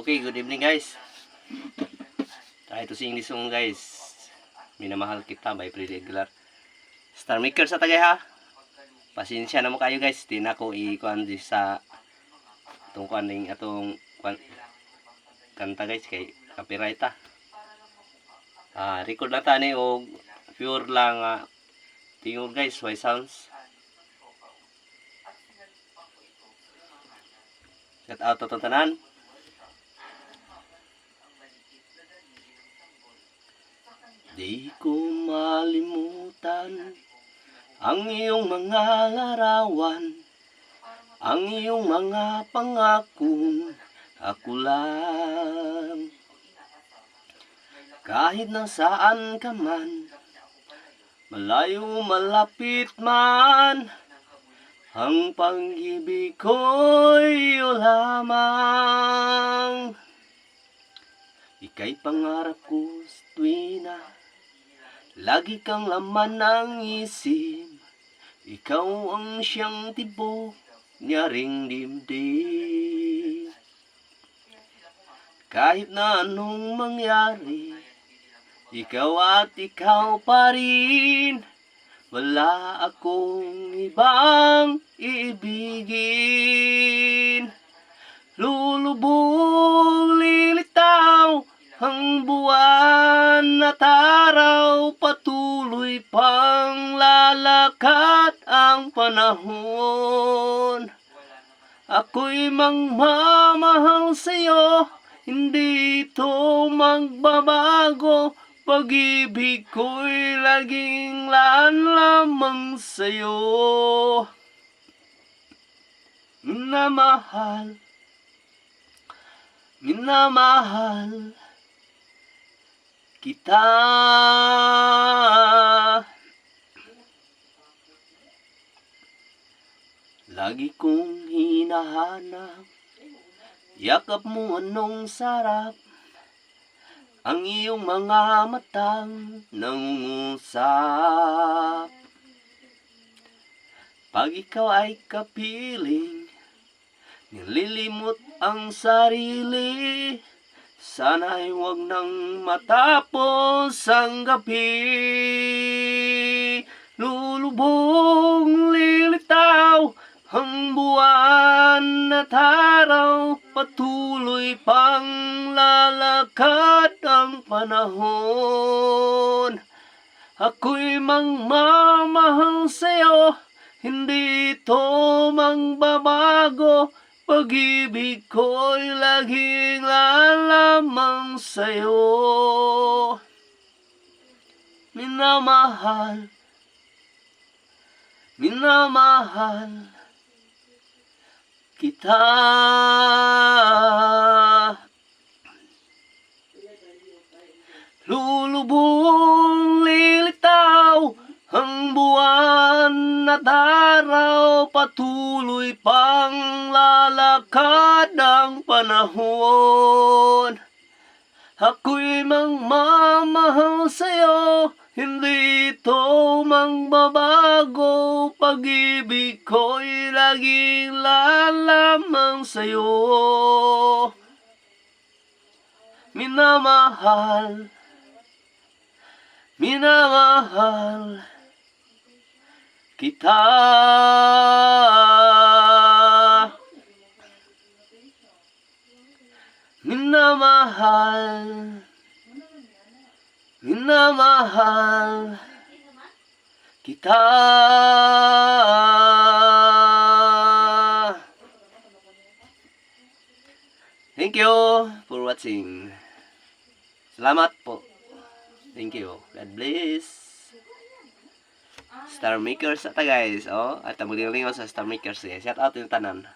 Okay, good evening guys. Try to sing this song guys. Minamahal kita by Freddy Aguilar. Star Maker sa tagay ha. Pasensya na mo kayo guys. Di na ko i-kuan sa itong kuaning atong kanta guys kay copyright ha. Record na tani o pure lang tingog guys, white sounds. Shout out to tanan. Di ko malimutan ang iyong mga larawan, ang iyong mga pangakong ako lang. Kahit na saan ka man, malayo malapit man, ang pag-ibig ko'y iyo lamang. Ika'y pangarap ko sa tuwina, lagi kang laman ng isip. Ikaw ang siyang tibok niya ring dibdib. Kahit na anong mangyari, ikaw at ikaw pa rin. Wala akong ibang iibigin. Lulubog lilitaw ang buwan at araw, patuloy pang lalakad ang panahon. Ako'y magmamahal sa'yo, hindi ito magbabago. Pag-ibig ko'y laging laan lamang sa'yo. Minamahal, minamahal kita. Lagi kong hinahanap, yakap mo anong sarap, ang iyong mga matang nangungusap. Pag ikaw ay kapiling, nililimot ang sarili, sana'y huwag nang matapos ang gabi. Lulubog lilitaw ang buwan at araw, patuloy pang lalakad ang panahon. Ako'y magmamahal sa'yo, hindi ito magbabago. Pag-ibig ko'y laging lamang sa'yo. Minamahal, minamahal kita. Lulubog lilitaw ang buwan at araw, patuloy pang lalakad ang panahon. Ako'y magmamahal sa'yo, hindi ito magbabago. Pag-ibig ko'y laging lamang sa'yo. Minamahal, minamahal kita. Minamahal, minamahal kita. Thank you for watching. Salamat po. Thank you. God bless. Star Makers ata guys. At muling-lingaw sa Star Makers. Shout out yung tanan.